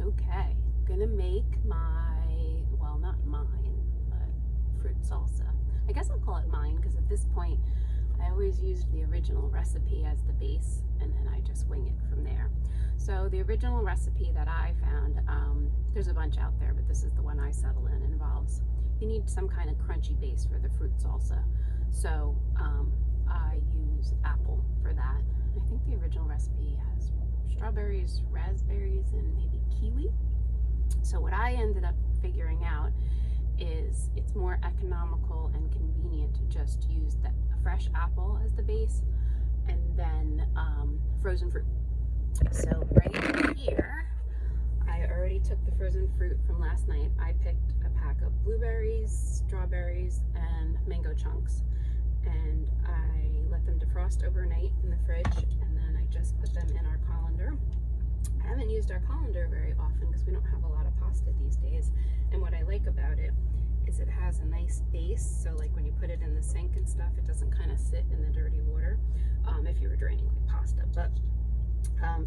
Okay, I'm gonna make my, well, not mine, but fruit salsa. I guess I'll call it mine because at this point I always used the original recipe as the base and then I just wing it from there. So the original recipe that I found, there's a bunch out there, but this is the one I settle in, involves, you need some kind of crunchy base for the fruit salsa. So I use apple for that. I think the original recipe has strawberries, raspberries, and maybe kiwi. So what I ended up figuring out is it's more economical and convenient to just use the fresh apple as the base and then frozen fruit. So right here, I already took the frozen fruit from last night. I picked a pack of blueberries, strawberries, and mango chunks. And I let them defrost overnight in the fridge, and then I just put them in our colander. I haven't used our colander very often because we don't have a lot of pasta these days. And what I like about it is it has a nice base, so like when you put it in the sink and stuff, it doesn't kind of sit in the dirty water if you were draining like pasta. But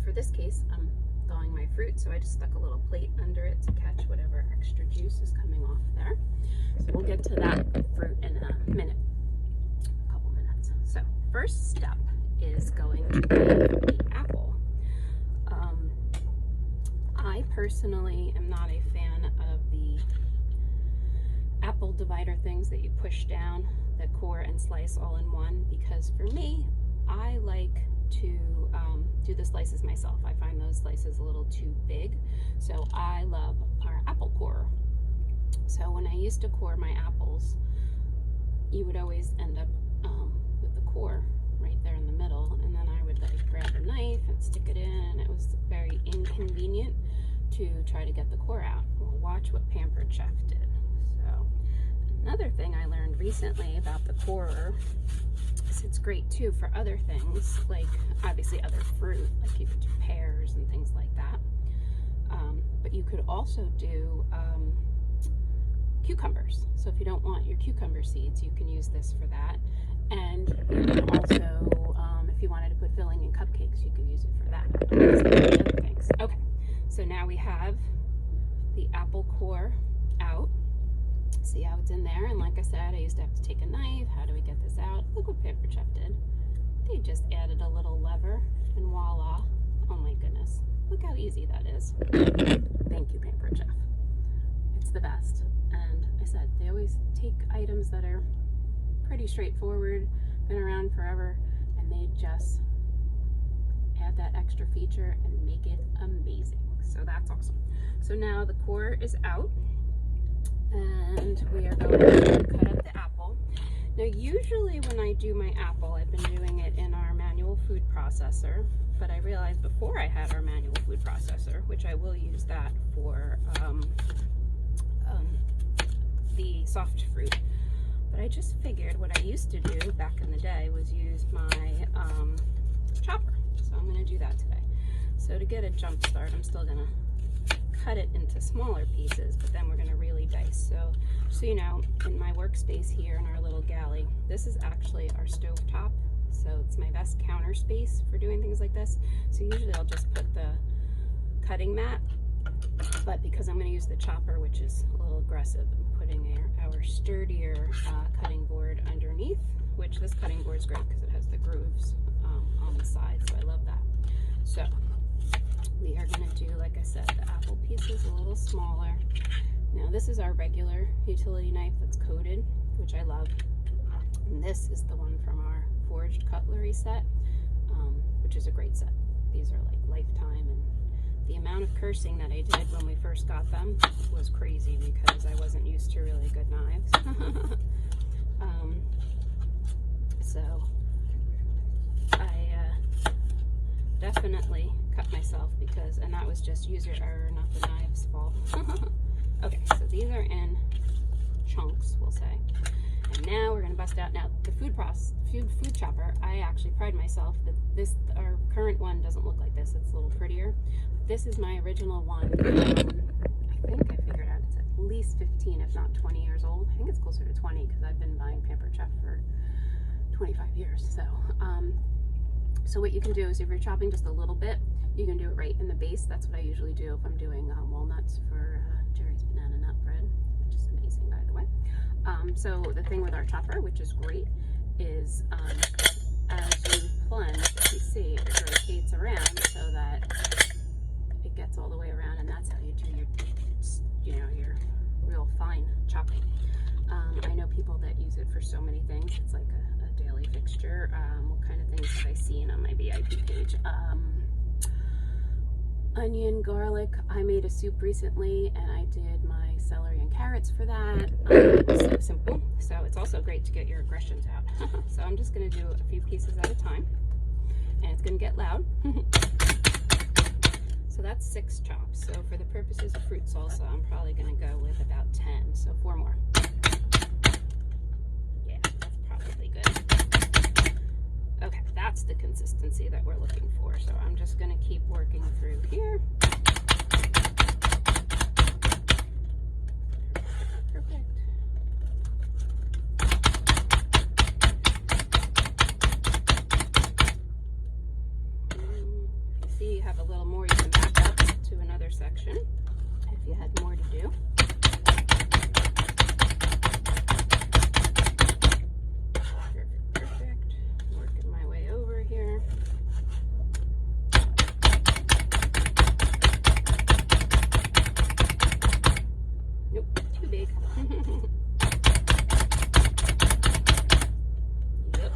for this case, I'm thawing my fruit, so I just stuck a little plate under it to catch whatever extra juice is coming off there. So we'll get to that fruit in a minute. So first step is going to be the apple. I personally am not a fan of the apple divider things that you push down the core and slice all in one, because for me, I like to do the slices myself. I find those slices a little too big, so I love our apple core. So when I used to core my apples, you would always end up with the core right there in the middle, and then I would like grab a knife and stick it in, and it was very inconvenient to try to get the core out. Well, watch what Pampered Chef did. So another thing I learned recently about the corer is it's great too for other things, like obviously other fruit, like you could do pears and things like that, but you could also do cucumbers. So if you don't want your cucumber seeds, you can use this for that. And you can also, if you wanted to put filling in cupcakes, you could use it for that. Other things. Okay, so now we have the apple core out. See how it's in there? And like I said, I used to have to take a knife. How do we get this out? Look what Pampered Chef did. They just added a little lever and voila. Oh my goodness. Look how easy that is. Thank you, Pampered Chef. It's the best. And I said, they always take items that are pretty straightforward, been around forever, and they just add that extra feature and make it amazing. So that's awesome. So now the core is out, and we are going to cut up the apple. Now usually when I do my apple, I've been doing it in our manual food processor, but I realized before I had our manual food processor, which I will use that for the soft fruit. But I just figured what I used to do back in the day was use my chopper. So I'm going to do that today. So to get a jump start, I'm still going to cut it into smaller pieces, but then we're going to really dice. So you know, in my workspace here in our little galley, this is actually our stove top. So it's my best counter space for doing things like this. So usually I'll just put the cutting mat, but because I'm going to use the chopper, which is a little aggressive, I'm putting our sturdier cutting board underneath, which this cutting board is great because it has the grooves on the side, so I love that. So we are going to do, like I said, the apple pieces a little smaller. Now this is our regular utility knife that's coated, which I love. And this is the one from our forged cutlery set, which is a great set. These are like lifetime, and the amount of cursing that I did when we first got them was crazy because I wasn't used to really good knives. So I definitely cut myself because, and that was just user error, not the knive's fault. Okay, so these are in chunks, we'll say. And now we're going to bust out. Now the food chopper, I actually pride myself that our current one doesn't look like this. It's a little prettier. This is my original one. I think I figured out it's at least 15, if not 20 years old. I think it's closer to 20 because I've been buying Pampered Chef for 25 years. So what you can do is if you're chopping just a little bit, you can do it right in the base. That's what I usually do if I'm doing walnuts for Jerry's banana nut bread, which is amazing, by the way. So the thing with our chopper, which is great, is as you plunge, as you see, it rotates around so that it gets all the way around, and that's how you do your real fine chopping. I know people that use it for so many things. It's like a daily fixture. What kind of things have I seen on my VIP page? Onion, garlic. I made a soup recently, and I did my celery and carrots for that. It was so simple. So it's also great to get your aggressions out. So I'm just going to do a few pieces at a time, and it's going to get loud. So that's 6 chops. So for the purposes of fruit salsa, I'm probably going to go with about 10. So 4 more. Yeah, that's probably good. Okay, that's the consistency that we're looking for. So I'm just going to keep working through here. Perfect. You see you have a little more, you can back up to another section if you had more to do. Perfect. Working my way over here. Nope, too big. Yep.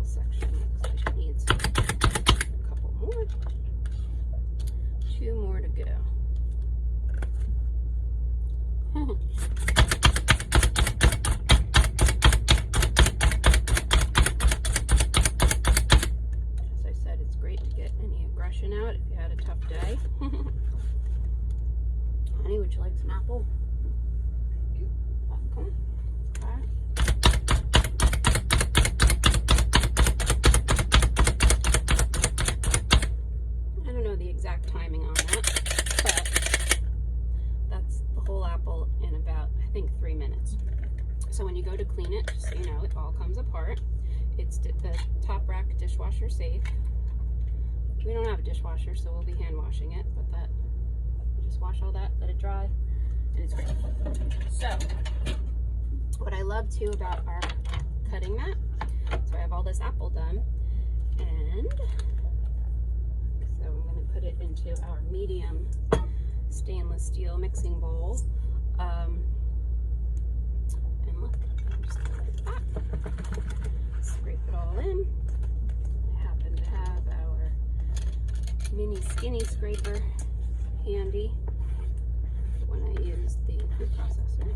Section looks like it needs a couple more. 2 more to go. As I said, it's great to get any aggression out if you had a tough day. Honey, would you like some apple? Welcome. Okay. The exact timing on that, but that's the whole apple in about, I think, 3 minutes. So when you go to clean it, just so you know, it all comes apart. It's the top rack dishwasher safe. We don't have a dishwasher, so we'll be hand washing it, but that, you just wash all that, let it dry, and it's great. So what I love too about our cutting mat, so I have all this apple done, and so I'm going to put it into our medium stainless steel mixing bowl. And look, I'm just going to like that. Scrape it all in. I happen to have our mini skinny scraper handy when I use the food processor.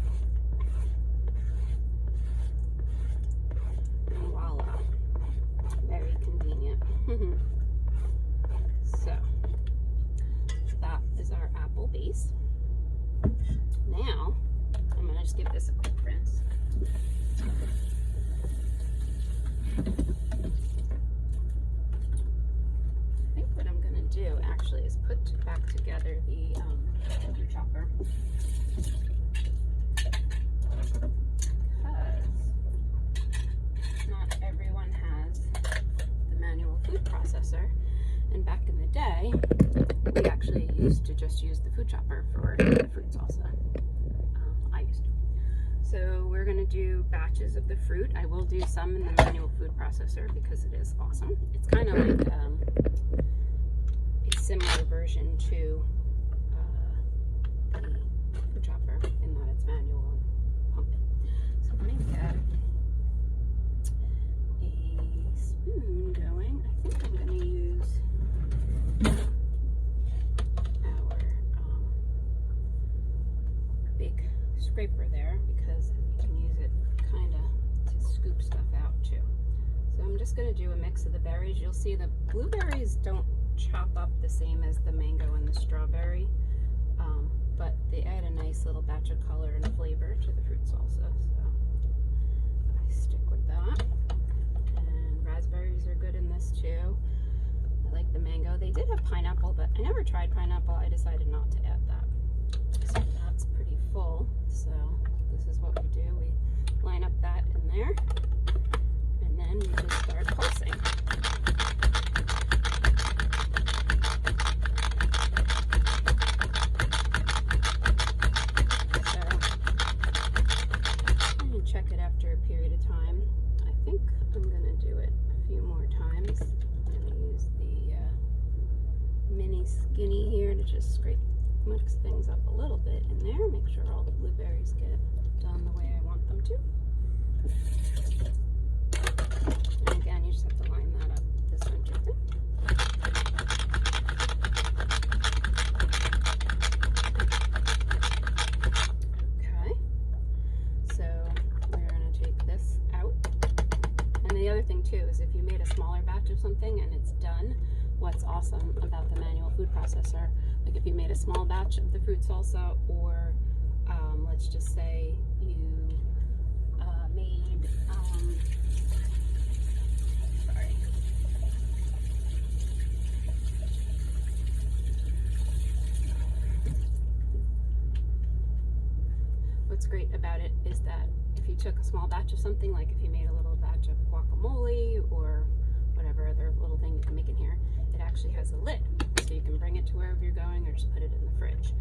And voila. Very convenient. So that is our apple base. Now I'm going to just give this a quick rinse. I think what I'm going to do actually is put back together the chopper, because not everyone has the manual food processor. And back in the day, we actually used to just use the food chopper for the fruit salsa. I used to. So we're going to do batches of the fruit. I will do some in the manual food processor because it is awesome. It's kind of like a similar version to the food chopper in that it's manual and pump it. So let me get a spoon going. I think I'm going to use big scraper there because you can use it kind of to scoop stuff out too. So I'm just going to do a mix of the berries. You'll see the blueberries don't chop up the same as the mango and the strawberry, but they add a nice little batch of color and flavor to the fruit salsa. So I stick with that. And raspberries are good in this too. I like the mango. They did have pineapple, but I never tried pineapple. I decided not to add that. So that's pretty full. So this is what we do. We line up that in there, and then we just start pulsing. So I'm going to check it after a period of time. I think I'm going to do it a few more times. I'm going to use the mini skinny here to just mix things up a little bit in there. Make sure all the blueberries get done the way I want them to. And again, you just have to line that up the center thing. Okay, so we're going to take this out. And the other thing too is if you made a smaller batch of something and it's done, what's awesome about the manual food processor, like if you made a small batch of the fruit salsa, or let's just say you made, sorry. What's great about it is that if you took a small batch of something, like if you made a little batch of guacamole or whatever other little thing you can make in here, it actually has a lid, so you can bring it to wherever you're going or just put it in the fridge.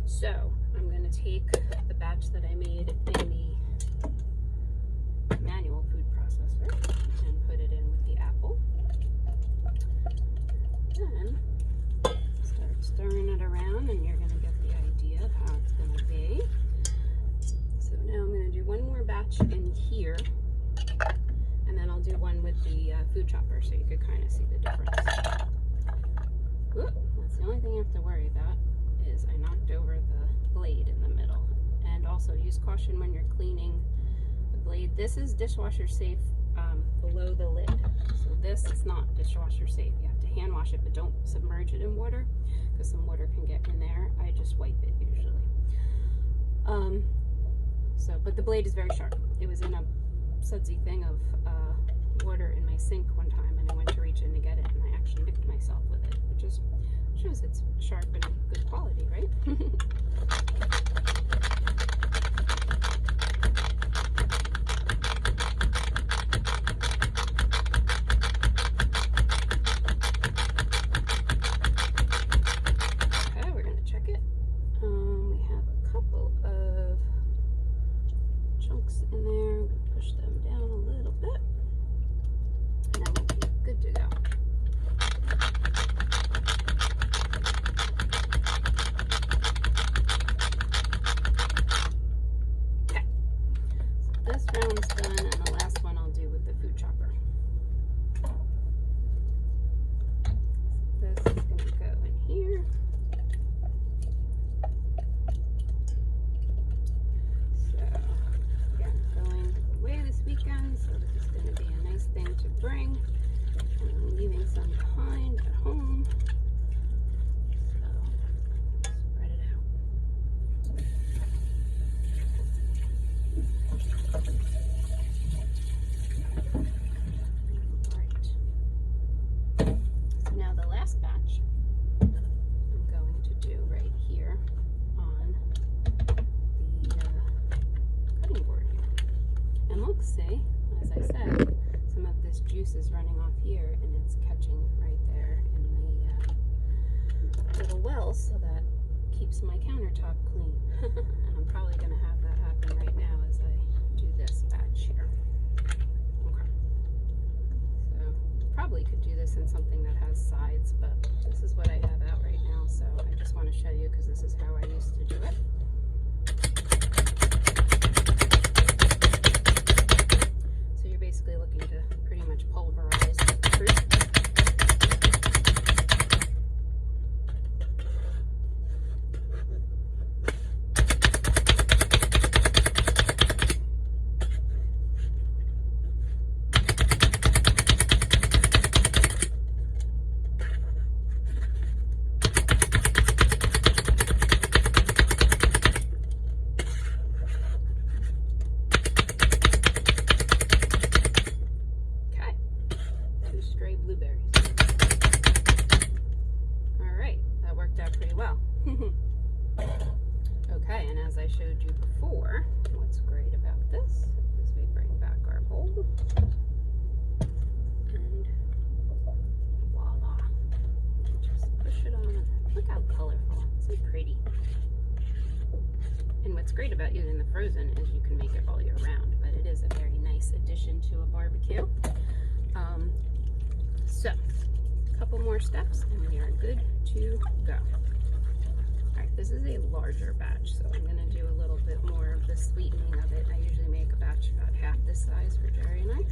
So I'm going to take the batch that I made in the manual food processor and put it in with the apple. Then start stirring it around, and you're going to get the idea of how it's going to be. So now I'm going to do one more batch in here, and then I'll do one with the food chopper so you could kind of see the difference. Whoop, that's the only thing you have to worry about, is I knocked over the blade in the middle. And also use caution when you're cleaning the blade. This is dishwasher safe below the lid. So this is not dishwasher safe. You have to hand wash it, but don't submerge it in water because some water can get in there. I just wipe it usually. But the blade is very sharp. It was in a sudsy thing of water in my sink one time, and I went to reach in to get it, and I actually nicked myself with it, which just shows it's sharp and good quality, right? Okay, we're gonna check it. We have a couple of chunks in there. I'm gonna push them down a little bit, and then we'll be good to go. Okay, so this round's done, and the last one I'll do with the food chopper. This is gonna go in here. Weekend, so this is going to be a nice thing to bring, and I'm leaving some behind at home, so spread it out. Alright, so now the last batch I'm going to do right here on the cutting board. And look, see, as I said, some of this juice is running off here, and it's catching right there in the little well, so that keeps my countertop clean. And I'm probably going to have that happen right now as I do this batch here. Okay. So probably could do this in something that has sides, but this is what I have out right now, so I just want to show you because this is how I used to do it. Basically looking to pretty much pulverize the fruit. I showed you before. What's great about this is we bring back our bowl. And voila. Just push it on. Look how colorful. So pretty. And what's great about using the frozen is you can make it all year round, but it is a very nice addition to a barbecue. So, a couple more steps and we are good to go. Alright, this is a larger batch, so I'm going to do a little bit more of the sweetening of it. I usually make a batch about half this size for Jerry and I.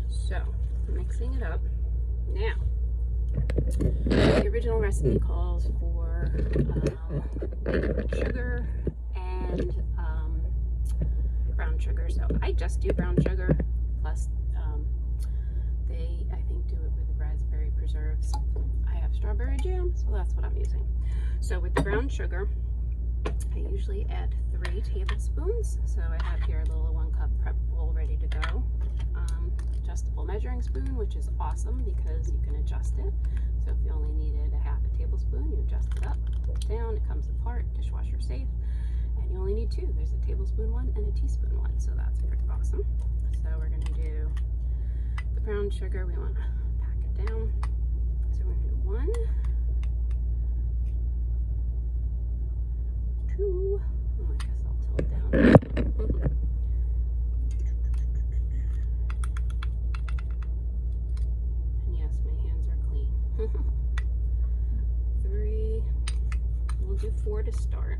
So, mixing it up. Now, the original recipe calls for sugar and brown sugar, so I just do brown sugar, plus they, I think, do it with raspberry preserves. I have strawberry jam, so that's what I'm using. So with the brown sugar, I usually add 3 tablespoons. So I have here a little 1 cup prep bowl ready to go. Adjustable measuring spoon, which is awesome because you can adjust it. So if you only needed a half a tablespoon, you adjust it up, down, it comes apart, dishwasher safe. And you only need 2. There's a tablespoon one and a teaspoon one, so that's pretty awesome. So we're gonna do the brown sugar. We want to pack it down. So we're gonna do 1, 2. Oh, I guess I'll tilt it down. And yes, my hands are clean. 3. We'll do 4 to start.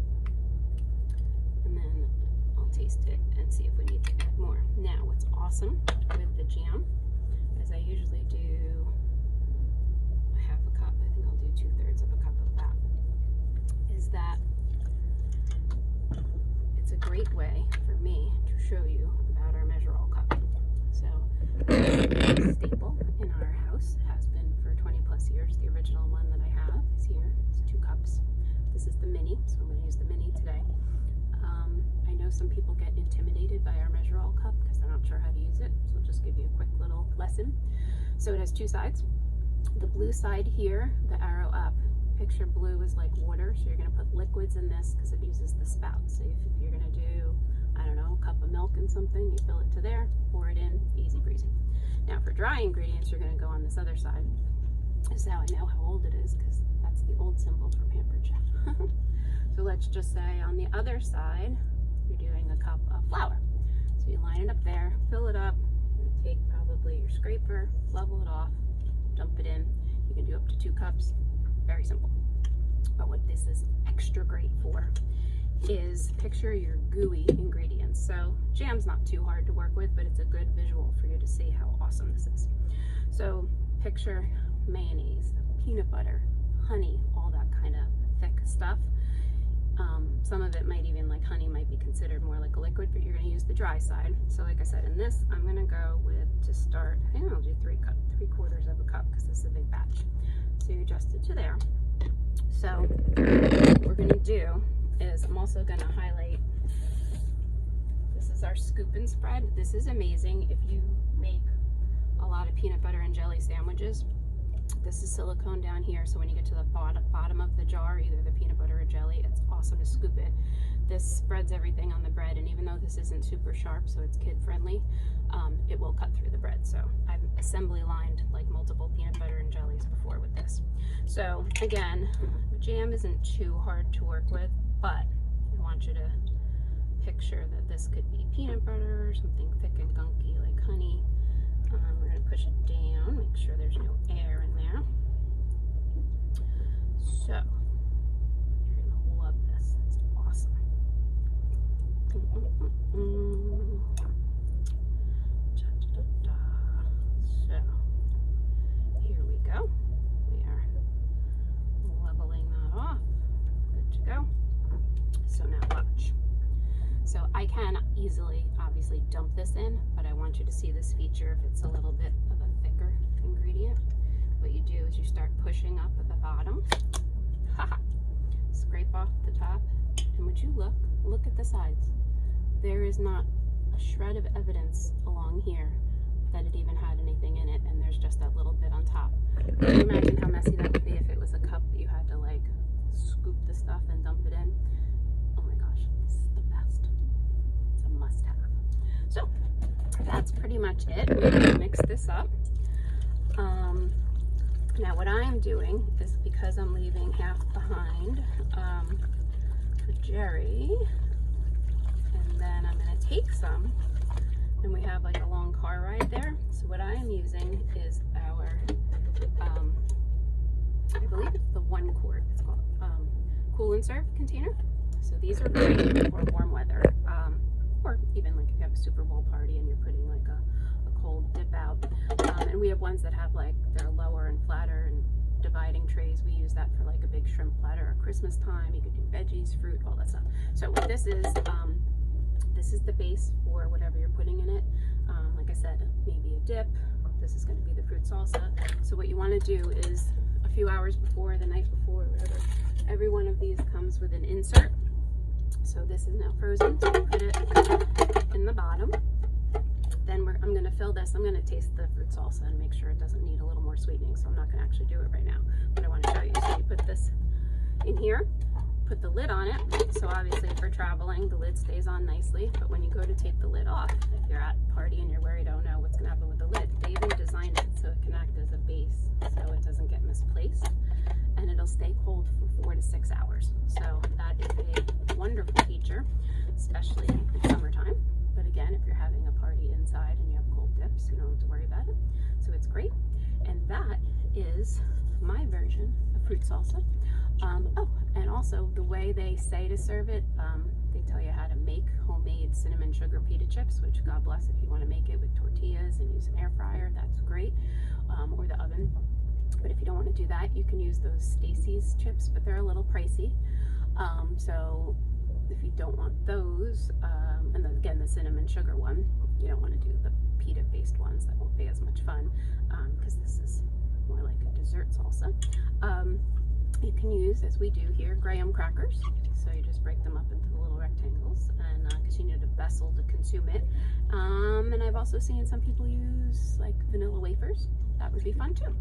And then I'll taste it and see if we need to add more. Now, what's awesome with the jam is I usually do a half a cup. I think I'll do 2/3 of a cup of that. Is that it's a great way for me to show you about our measure-all cup. So, a staple in our house, has been for 20 plus years. The original one that I have is here. It's 2 cups. This is the mini, so I'm going to use the mini today. I know some people get intimidated by our measure-all cup because they're not sure how to use it, so I'll just give you a quick little lesson. So it has 2 sides. The blue side here, the arrow up, picture blue is like water, so you're going to put liquids in this because it uses the spout. So if you're going to do, I don't know, a cup of milk and something, you fill it to there, pour it in, easy breezy. Now for dry ingredients, you're going to go on this other side. This is how I know how old it is, because that's the old symbol for Pampered Chef. So let's just say on the other side, you're doing a cup of flour. So you line it up there, fill it up, you're going to take probably your scraper, level it off, dump it in. You can do up to 2 cups, very simple. But what this is extra great for is picture your gooey ingredients. So jam's not too hard to work with, but it's a good visual for you to see how awesome this is. So picture mayonnaise, peanut butter, honey, all that kind of thick stuff. Some of it might even, like honey, might be considered more like a liquid, but you're going to use the dry side. So like I said, in this, I'm going to go with, to start, I think I'll do 3/4 of a cup because this is a big batch. So you adjust it to there. So what we're going to do is I'm also going to highlight, this is our scoop and spread. This is amazing if you make a lot of peanut butter and jelly sandwiches. This is silicone down here, so when you get to the bottom of the jar, either the peanut butter or jelly, it's awesome to scoop it. This spreads everything on the bread, and even though this isn't super sharp, so it's kid friendly, it will cut through the bread. So I've assembly lined like multiple peanut butter and jellies before with this. So again, jam isn't too hard to work with, but I want you to picture that this could be peanut butter or something thick and gunky like honey. We're going to push it down, make sure there's no air in there. So, you're going to love this. It's awesome. So, here we go. We are leveling that off. Good to go. So now watch. So I can easily, obviously, dump this in, but I want you to see this feature if it's a little bit of a thicker ingredient. What you do is you start pushing up at the bottom, scrape off the top, and would you look at the sides. There is not a shred of evidence along here that it even had anything in it, and there's just that little bit on top. Can you imagine how messy that would be if it was a cup that you had to like scoop the stuff and dump it in? Oh my gosh, So that's pretty much it. We're going to mix this up. Now what I'm doing is, because I'm leaving half behind for Jerry, and then I'm going to take some, and we have like a long car ride there. So what I am using is our, I believe it's the 1 quart, it's called Cool and Serve container. So these are great for warm weather, or even like if you have a Super Bowl party and you're putting like a cold dip out. And we have ones that have like, they're lower and flatter and dividing trays. We use that for like a big shrimp platter at Christmas time. You could do veggies, fruit, all that stuff. So what this is the base for whatever you're putting in it. Like I said, maybe a dip. This is going to be the fruit salsa. So what you want to do is a few hours before, the night before, whatever, every one of these comes with an insert. So this is now frozen, so you put it in the bottom. Then I'm going to fill this. I'm going to taste the fruit salsa and make sure it doesn't need a little more sweetening, so I'm not going to actually do it right now, but I want to show you. So you put this in here, put the lid on it. So obviously for traveling, the lid stays on nicely, but when you go to take the lid off, if you're at a party and you're worried, oh no, what's going to happen with the lid? They even designed it so it can act as a base, so it doesn't get misplaced, and it'll stay cold for 4 to 6 hours. So that is a wonderful feature, especially in summertime. But again, if you're having a party inside and you have cold dips, you don't have to worry about it. So it's great. And that is my version of fruit salsa. Oh, and also the way they say to serve it, they tell you how to make homemade cinnamon sugar pita chips, which God bless if you want to make it with tortillas and use an air fryer, that's great, or the oven. But if you don't want to do that, you can use those Stacy's chips, but they're a little pricey. So if you don't want those, and then again, the cinnamon sugar one, you don't want to do the pita based ones, that won't be as much fun, because this is more like a dessert salsa. You can use, as we do here, graham crackers. So you just break them up into little rectangles, and because you need a vessel to consume it. And I've also seen some people use like vanilla wafers. That would be fun too.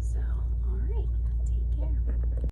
So, all right, take care.